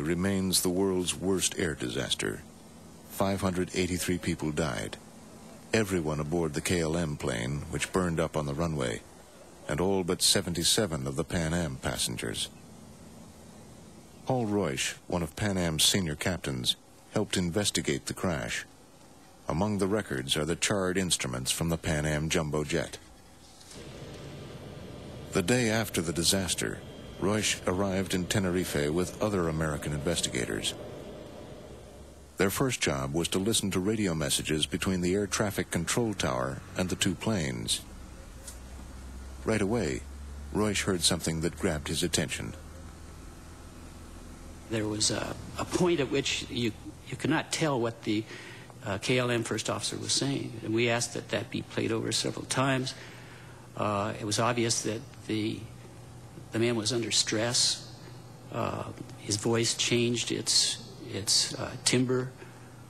remains the world's worst air disaster. 583 people died. Everyone aboard the KLM plane, which burned up on the runway, and all but 77 of the Pan Am passengers. Paul Royce, one of Pan Am's senior captains, helped investigate the crash. Among the records are the charred instruments from the Pan Am jumbo jet. The day after the disaster, Royce arrived in Tenerife with other American investigators. Their first job was to listen to radio messages between the air traffic control tower and the two planes. Right away, Royce heard something that grabbed his attention. There was a point at which you could not tell what the KLM first officer was saying, and we asked that that be played over several times. It was obvious that the man was under stress. His voice changed its timbre.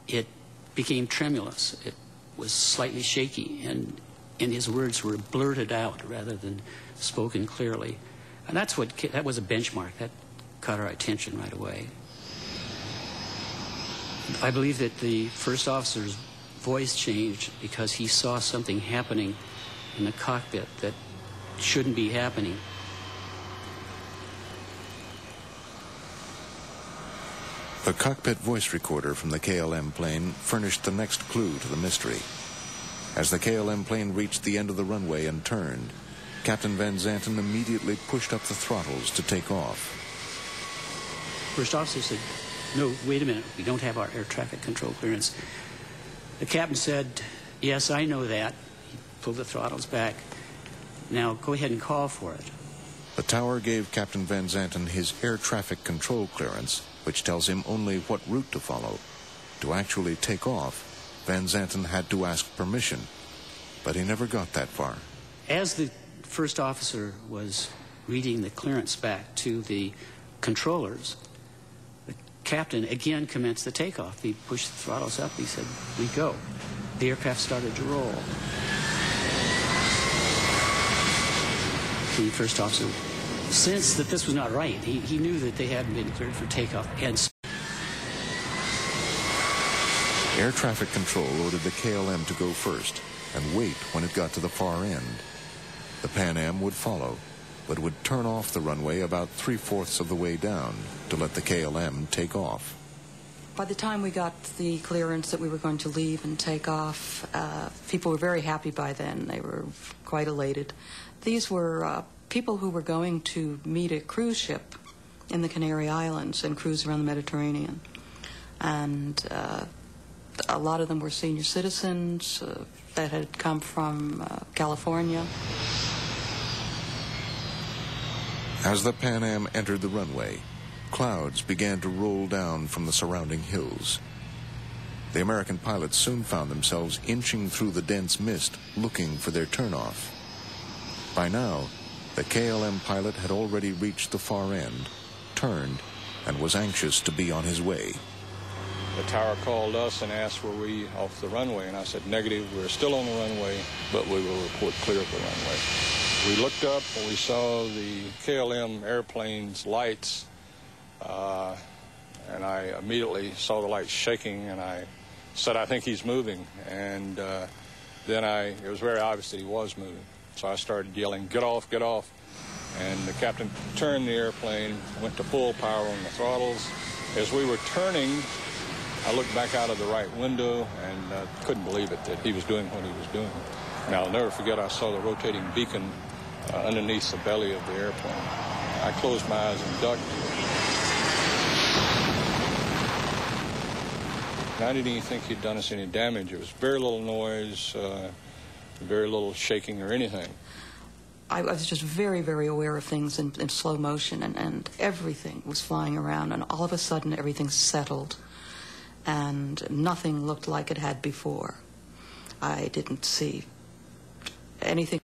It became tremulous. It was slightly shaky, and his words were blurted out rather than spoken clearly. And that was a benchmark that caught our attention right away. I believe that the first officer's voice changed because he saw something happening in the cockpit that shouldn't be happening. The cockpit voice recorder from the KLM plane furnished the next clue to the mystery. As the KLM plane reached the end of the runway and turned, Captain Van Zanten immediately pushed up the throttles to take off. First officer said, "No, wait a minute, we don't have our air traffic control clearance." The captain said, "Yes, I know that." He pulled the throttles back. "Now go ahead and call for it." The tower gave Captain Van Zanten his air traffic control clearance, which tells him only what route to follow. To actually take off, Van Zanten had to ask permission, but he never got that far. As the first officer was reading the clearance back to the controllers, the captain again commenced the takeoff. He pushed the throttles up. He said, "We go." The aircraft started to roll. The first officer sensed that this was not right. He knew that they hadn't been cleared for takeoff. And Air traffic control ordered the KLM to go first and wait when it got to the far end. The Pan Am would follow, but would turn off the runway about 3/4 of the way down to let the KLM take off. By the time we got the clearance that we were going to leave and take off, people were very happy by then. They were quite elated. These were people who were going to meet a cruise ship in the Canary Islands and cruise around the Mediterranean. And a lot of them were senior citizens that had come from California. As the Pan Am entered the runway, clouds began to roll down from the surrounding hills. The American pilots soon found themselves inching through the dense mist, looking for their turnoff. By now, the KLM pilot had already reached the far end, turned, and was anxious to be on his way. The tower called us and asked were we off the runway, and I said negative, we're still on the runway, but we will report clear of the runway. We looked up and we saw the KLM airplane's lights, and I immediately saw the lights shaking, and I said, "I think he's moving." And then it was very obvious that he was moving. So I started yelling, "Get off, get off." And the captain turned the airplane, went to full power on the throttles. As we were turning, I looked back out of the right window and couldn't believe it, that he was doing what he was doing. And I'll never forget, I saw the rotating beacon underneath the belly of the airplane. I closed my eyes and ducked. And I didn't even think he'd done us any damage. It was very little noise, very little shaking or anything. I was just very, very aware of things in slow motion, and everything was flying around, and all of a sudden everything settled, and nothing looked like it had before. I didn't see anything.